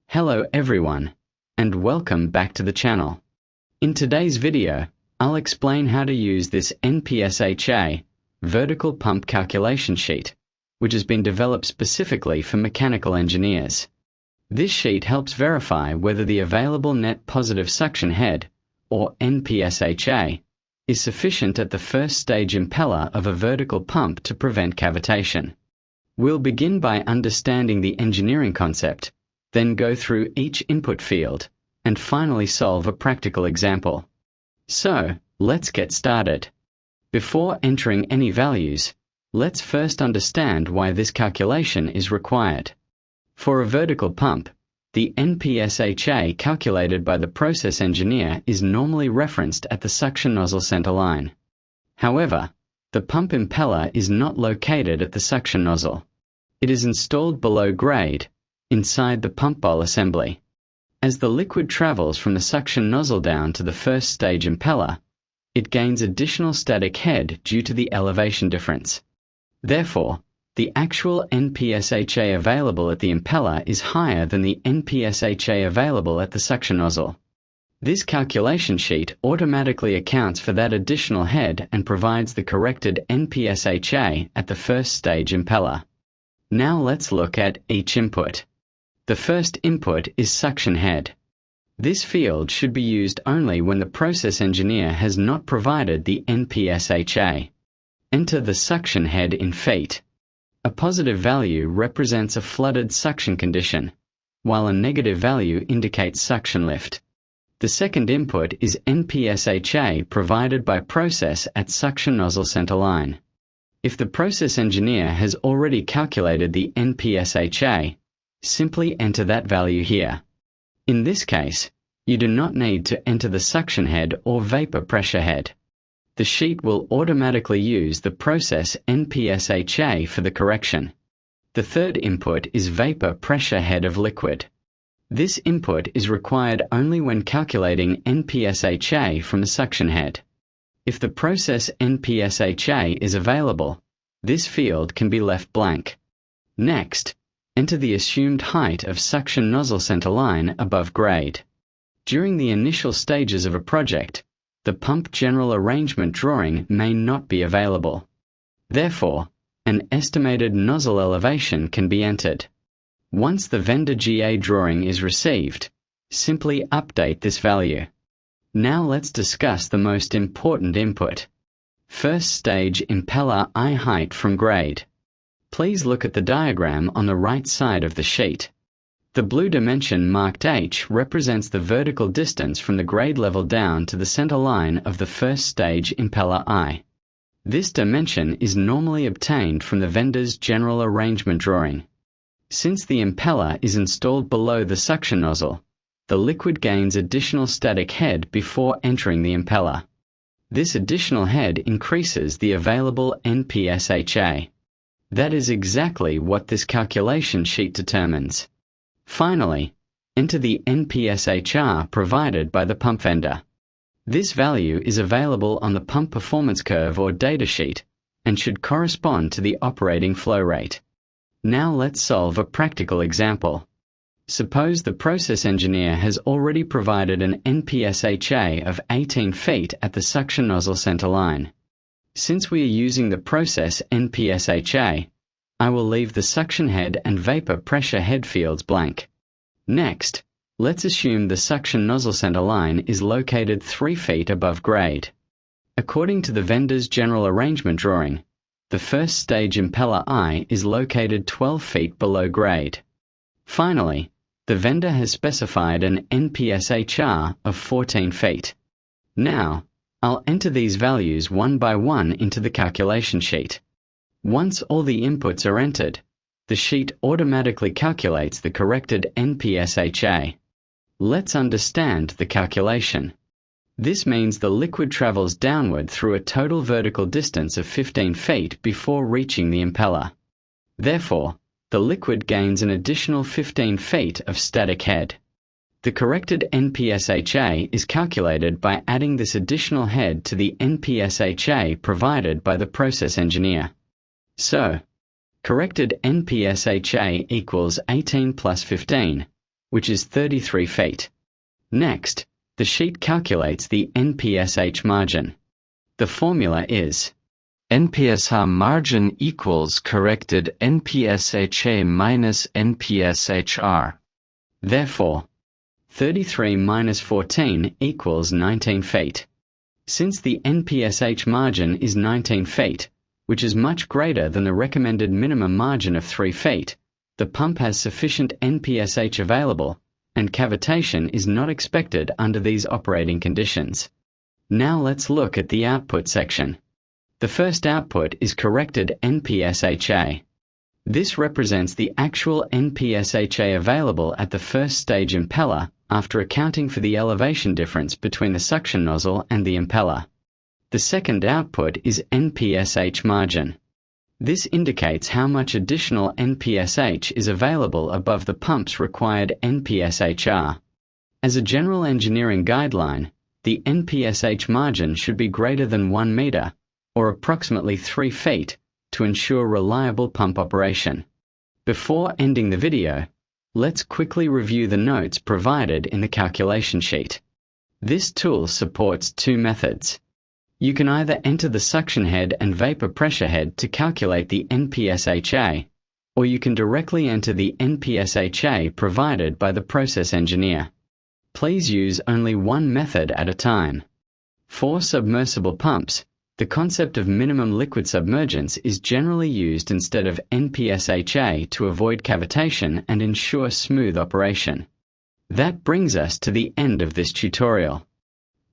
Hello everyone, and welcome back to the channel. In today's video, I'll explain how to use this NPSHA vertical pump calculation sheet, which has been developed specifically for mechanical engineers. This sheet helps verify whether the available net positive suction head, or NPSHA, is sufficient at the first stage impeller of a vertical pump to prevent cavitation. We'll begin by understanding the engineering concept, then go through each input field, and finally solve a practical example. So, let's get started. Before entering any values, let's first understand why this calculation is required. For a vertical pump, the NPSHA calculated by the process engineer is normally referenced at the suction nozzle center line. However, the pump impeller is not located at the suction nozzle. It is installed below grade, inside the pump bowl assembly. As the liquid travels from the suction nozzle down to the first stage impeller, it gains additional static head due to the elevation difference. Therefore, the actual NPSHA available at the impeller is higher than the NPSHA available at the suction nozzle. This calculation sheet automatically accounts for that additional head and provides the corrected NPSHA at the first stage impeller. Now let's look at each input. The first input is suction head. This field should be used only when the process engineer has not provided the NPSHA. Enter the suction head in feet. A positive value represents a flooded suction condition, while a negative value indicates suction lift. The second input is NPSHA provided by process at suction nozzle center line. If the process engineer has already calculated the NPSHA, simply enter that value here. In this case, you do not need to enter the suction head or vapor pressure head. The sheet will automatically use the process NPSHA for the correction. The third input is vapor pressure head of liquid. This input is required only when calculating NPSHA from the suction head. If the process NPSHA is available, this field can be left blank. Next, enter the assumed height of suction nozzle center line above grade. During the initial stages of a project, the pump general arrangement drawing may not be available. Therefore, an estimated nozzle elevation can be entered. Once the vendor GA drawing is received, simply update this value. Now let's discuss the most important input. First stage impeller eye height from grade. Please look at the diagram on the right side of the sheet. The blue dimension marked H represents the vertical distance from the grade level down to the center line of the first stage impeller eye. This dimension is normally obtained from the vendor's general arrangement drawing. Since the impeller is installed below the suction nozzle, the liquid gains additional static head before entering the impeller. This additional head increases the available NPSHA. That is exactly what this calculation sheet determines. Finally, enter the NPSHR provided by the pump vendor. This value is available on the pump performance curve or datasheet and should correspond to the operating flow rate. Now let's solve a practical example. Suppose the process engineer has already provided an NPSHA of 18 feet at the suction nozzle center line. Since we are using the process NPSHA, I will leave the suction head and vapor pressure head fields blank. Next, let's assume the suction nozzle center line is located 3 feet above grade. According to the vendor's general arrangement drawing, the first stage impeller eye is located 12 feet below grade. Finally, the vendor has specified an NPSHR of 14 feet. Now, I'll enter these values one by one into the calculation sheet. Once all the inputs are entered, the sheet automatically calculates the corrected NPSHA. Let's understand the calculation. This means the liquid travels downward through a total vertical distance of 15 feet before reaching the impeller. Therefore, the liquid gains an additional 15 feet of static head. The corrected NPSHA is calculated by adding this additional head to the NPSHA provided by the process engineer. So, corrected NPSHA equals 18 plus 15, which is 33 feet. Next, the sheet calculates the NPSH margin. The formula is NPSH margin equals corrected NPSHA minus NPSHR. Therefore, 33 minus 14 equals 19 feet. Since the NPSH margin is 19 feet, which is much greater than the recommended minimum margin of 3 feet, the pump has sufficient NPSH available, and cavitation is not expected under these operating conditions. Now let's look at the output section. The first output is corrected NPSHA. This represents the actual NPSHA available at the first stage impeller after accounting for the elevation difference between the suction nozzle and the impeller. The second output is NPSH margin. This indicates how much additional NPSH is available above the pump's required NPSHR. As a general engineering guideline, the NPSH margin should be greater than 1 meter, or approximately 3 feet, to ensure reliable pump operation. Before ending the video, let's quickly review the notes provided in the calculation sheet. This tool supports two methods. You can either enter the suction head and vapor pressure head to calculate the NPSHA, or you can directly enter the NPSHA provided by the process engineer. Please use only one method at a time. For submersible pumps, the concept of minimum liquid submergence is generally used instead of NPSHA to avoid cavitation and ensure smooth operation. That brings us to the end of this tutorial.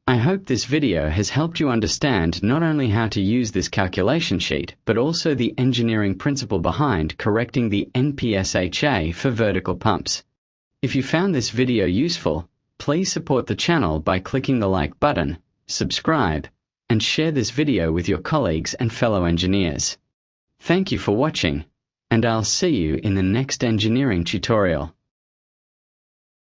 I hope this video has helped you understand not only how to use this calculation sheet, but also the engineering principle behind correcting the NPSHA for vertical pumps. If you found this video useful, please support the channel by clicking the like button, subscribe, and share this video with your colleagues and fellow engineers. Thank you for watching, and I'll see you in the next engineering tutorial.